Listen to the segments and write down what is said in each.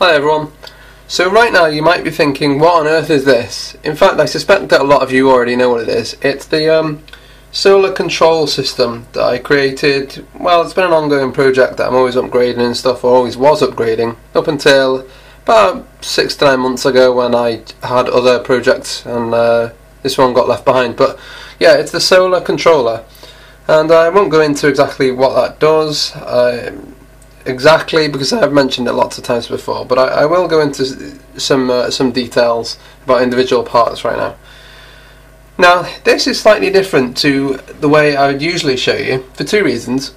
Hi everyone. So right now you might be thinking, what on earth is this? In fact, I suspect that a lot of you already know what it is. It's the solar control system that I created. Well, it's been an ongoing project that I'm always upgrading and stuff, or always was upgrading, up until about 6 to 9 months ago when I had other projects and this one got left behind. But yeah, it's the solar controller, and I won't go into exactly what that does exactly, because I've mentioned it lots of times before, but I will go into some details about individual parts right now. Now, this is slightly different to the way I would usually show you for two reasons.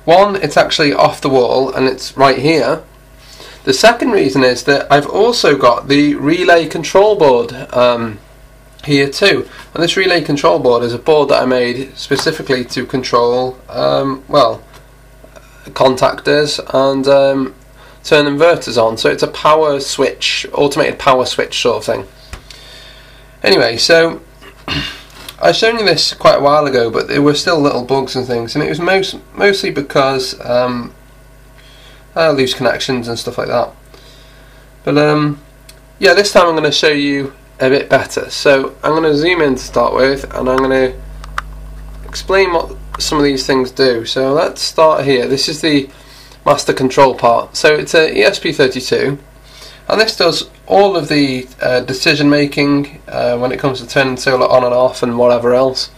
One, it's actually off the wall and it's right here. The second reason is that I've also got the relay control board here too, and this relay control board is a board that I made specifically to control well, contactors and turn inverters on. So it's a power switch, automated power switch sort of thing. Anyway, so I've shown you this quite a while ago, but there were still little bugs and things, and it was mostly because loose connections and stuff like that. But yeah, this time I'm going to show you a bit better. So I'm going to zoom in to start with, and I'm going to explain what some of these things do. So let's start here. This is the master control part. So it's a ESP32, and this does all of the decision making when it comes to turning solar on and off and whatever else.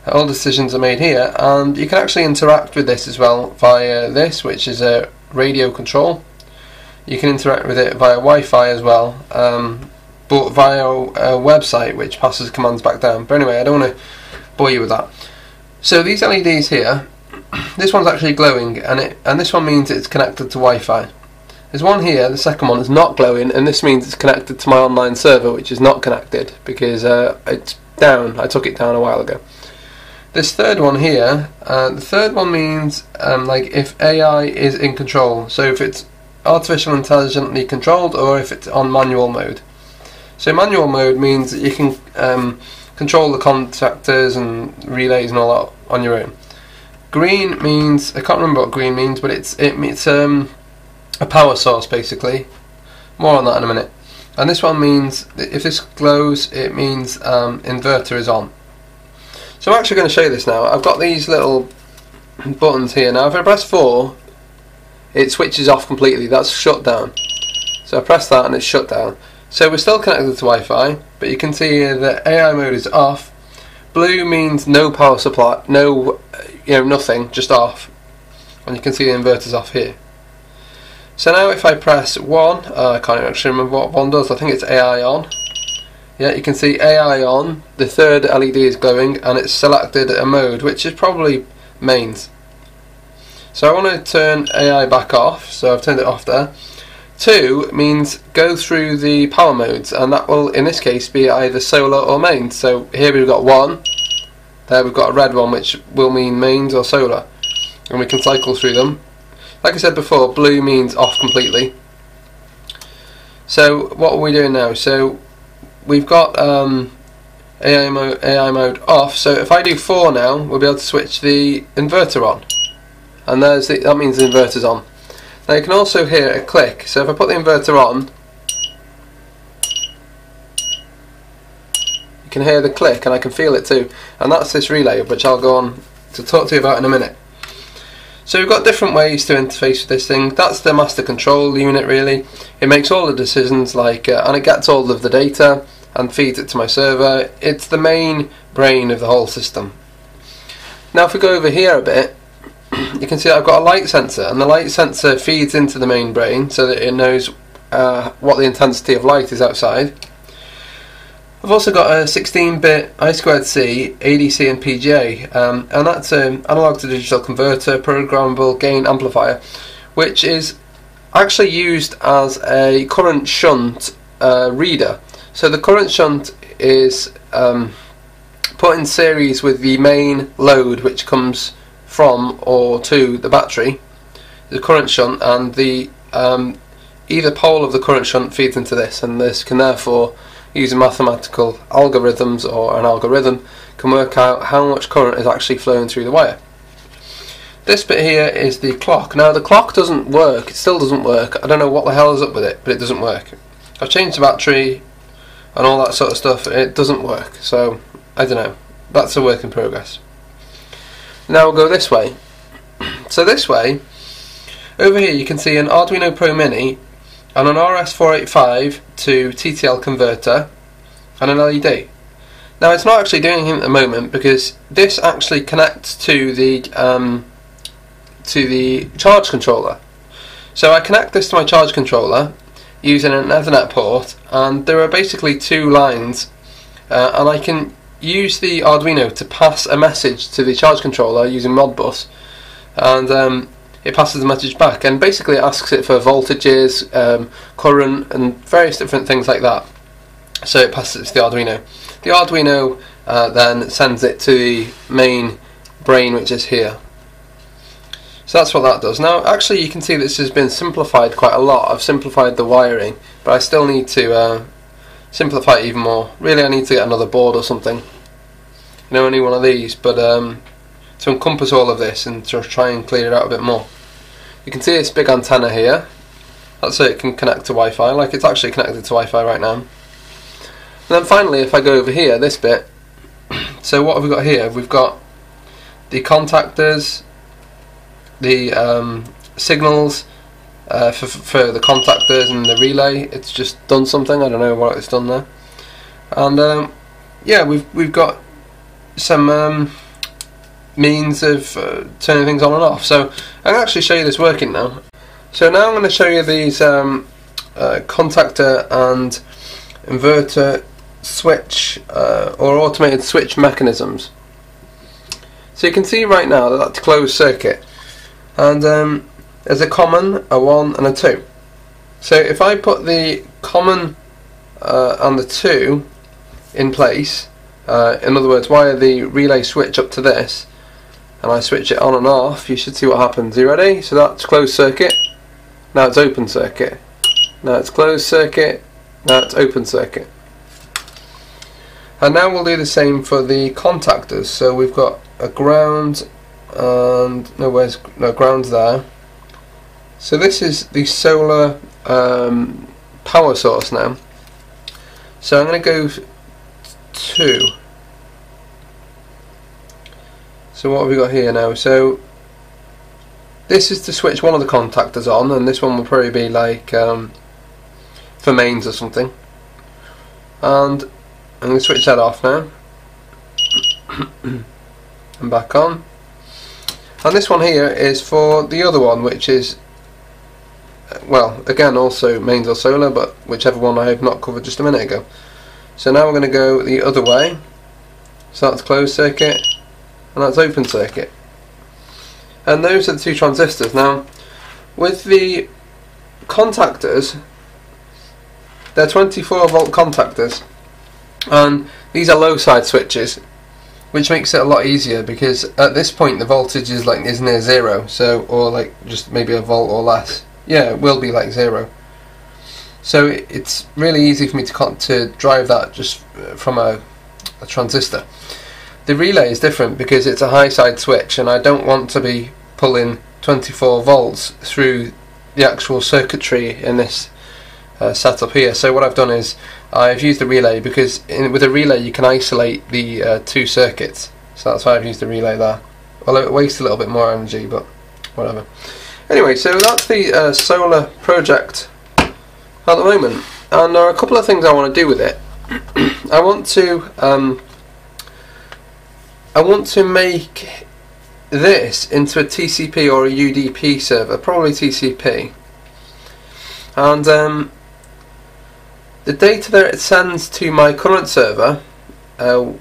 All decisions are made here, and you can actually interact with this as well via this, which is a radio control. You can interact with it via Wi-Fi as well, but via a website which passes commands back down. But anyway, I don't want to bore you with that. So these LEDs here, this one's actually glowing, and this one means it's connected to Wi-Fi. There's one here, the second one is not glowing, and this means it's connected to my online server, which is not connected because it's down. I took it down a while ago. This third one here, the third one means like if AI is in control, so if it's artificial intelligently controlled or if it's on manual mode. So manual mode means that you can control the contactors and relays and all that on your own. Green means, I can't remember what green means, but it's a power source basically. More on that in a minute. And this one means that if this glows, it means inverter is on. So I'm actually going to show you this now. I've got these little buttons here. Now if I press 4, it switches off completely. That's shut down. So I press that and it's shut down. So we're still connected to Wi-Fi, but you can see here that AI mode is off. Blue means no power supply, no, nothing, just off. And you can see the inverter's off here. So now if I press 1, I can't actually remember what 1 does. I think it's AI on. Yeah, you can see AI on. The third LED is glowing, and it's selected a mode, which is probably mains. So I want to turn AI back off. So I've turned it off there. 2 means go through the power modes, and that will in this case be either solar or mains. So here we've got 1, there we've got a red one which will mean mains or solar, and we can cycle through them. Like I said before, blue means off completely. So what are we doing now? So we've got AI mode off, so if I do 4 now, we'll be able to switch the inverter on, and that means the inverter's on. Now you can also hear a click, so if I put the inverter on, you can hear the click, and I can feel it too, and that's this relay, which I'll go on to talk to you about in a minute. So we've got different ways to interface with this thing. That's the master control unit really. It makes all the decisions, like and it gets all of the data and feeds it to my server. It's the main brain of the whole system. Now if we go over here a bit, you can see I've got a light sensor, and the light sensor feeds into the main brain so that it knows what the intensity of light is outside. I've also got a 16-bit I2C, ADC and PGA, and that's an analog to digital converter, programmable gain amplifier, which is actually used as a current shunt reader. So the current shunt is put in series with the main load, which comes from or to the battery, the current shunt, and the either pole of the current shunt feeds into this, and this can therefore, using mathematical algorithms or an algorithm, can work out how much current is actually flowing through the wire. This bit here is the clock. Now the clock doesn't work, it still doesn't work. I don't know what the hell is up with it, but it doesn't work. I've changed the battery and all that sort of stuff, it doesn't work. So, I don't know. That's a work in progress. Now we'll go this way. So this way, over here you can see an Arduino Pro Mini and an RS485 to TTL converter and an LED. Now it's not actually doing anything at the moment because this actually connects to the charge controller. So I connect this to my charge controller using an Ethernet port, and there are basically two lines, and I can use the Arduino to pass a message to the charge controller using Modbus, and it passes the message back, and basically it asks it for voltages, current, and various different things like that. So it passes it to the Arduino. The Arduino then sends it to the main brain, which is here. So that's what that does. Now actually you can see this has been simplified quite a lot. I've simplified the wiring, but I still need to simplify it even more. Really I need to get another board or something. You know, only one of these, but to encompass all of this and to try and clear it out a bit more. You can see this big antenna here. That's so it can connect to Wi-Fi, like it's actually connected to Wi-Fi right now. And then finally, if I go over here, this bit, so what have we got here? We've got the contactors, the signals for the contactors and the relay. It's just done something, I don't know what it's done there. And yeah, we've got some means of turning things on and off. So I can actually show you this working now. So now I'm going to show you these contactor and inverter switch or automated switch mechanisms. So you can see right now that that's closed circuit, and there's a common, a 1 and a 2. So if I put the common and the 2 in place, in other words wire the relay switch up to this, and I switch it on and off, you should see what happens. Are you ready? So that's closed circuit, now it's open circuit, now it's closed circuit, now it's open circuit. And now we'll do the same for the contactors. So we've got a ground and no ground's there. So this is the solar power source now. So I'm going to go to. So what have we got here now? So this is to switch one of the contactors on, and this one will probably be like for mains or something. And I'm going to switch that off now and back on. And this one here is for the other one, which is, well, again also mains or solar, but whichever one I have not covered just a minute ago. So now we're going to go the other way. So that's closed circuit and that's open circuit. And those are the two transistors. Now with the contactors, they're 24 volt contactors, and these are low side switches, which makes it a lot easier because at this point the voltage is near zero, so, or like just maybe a volt or less. Yeah, it will be like zero. So it's really easy for me to drive that just from a transistor. The relay is different because it's a high side switch, and I don't want to be pulling 24 volts through the actual circuitry in this setup here. So what I've done is I've used the relay because with a relay you can isolate the two circuits, so that's why I've used the relay there. Although it wastes a little bit more energy, but whatever. Anyway, so that's the solar project at the moment, and there are a couple of things I want to do with it. I want to make this into a TCP or a UDP server, probably TCP, and the data that it sends to my current server, I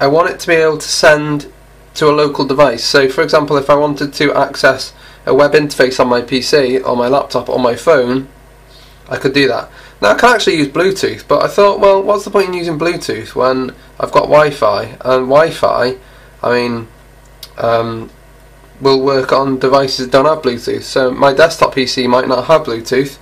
want it to be able to send to a local device. So for example, if I wanted to access a web interface on my PC, or my laptop, or my phone, I could do that. Now I can actually use Bluetooth, but I thought, well, what's the point in using Bluetooth when I've got Wi-Fi? And Wi-Fi, I mean, will work on devices that don't have Bluetooth. So my desktop PC might not have Bluetooth,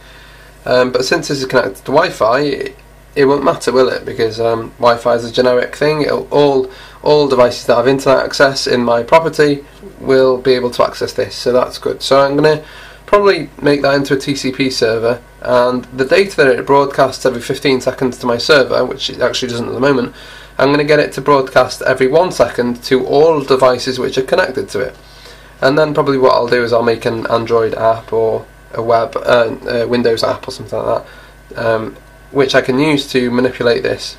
but since this is connected to Wi-Fi, it won't matter, will it? Because Wi-Fi is a generic thing. All devices that have internet access in my property will be able to access this, so that's good. So I'm going to probably make that into a TCP server, and the data that it broadcasts every 15 seconds to my server, which it actually doesn't at the moment, I'm going to get it to broadcast every 1 second to all devices which are connected to it. And then probably what I'll do is I'll make an Android app or a Windows app or something like that, which I can use to manipulate this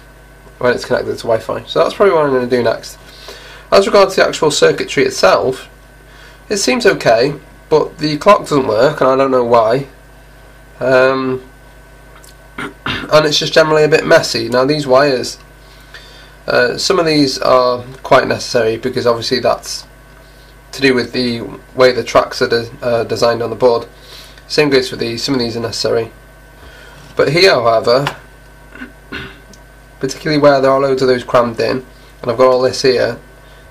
when it's connected to Wi-Fi. So that's probably what I'm going to do next. As regards to the actual circuitry itself, it seems okay, but the clock doesn't work, and I don't know why. And it's just generally a bit messy. Now these wires, some of these are quite necessary because obviously that's to do with the way the tracks are designed on the board. Same goes for these. Some of these are necessary. But here, however, particularly where there are loads of those crammed in, and I've got all this here,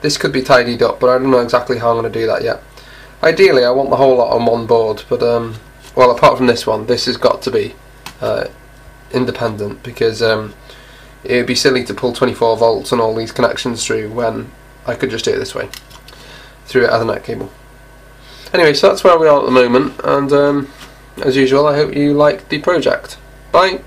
this could be tidied up, but I don't know exactly how I'm going to do that yet. Ideally I want the whole lot on one board, but well, apart from this one, this has got to be independent, because it would be silly to pull 24 volts and all these connections through when I could just do it this way, through an Ethernet cable. Anyway, so that's where we are at the moment, and as usual, I hope you like the project. Bye!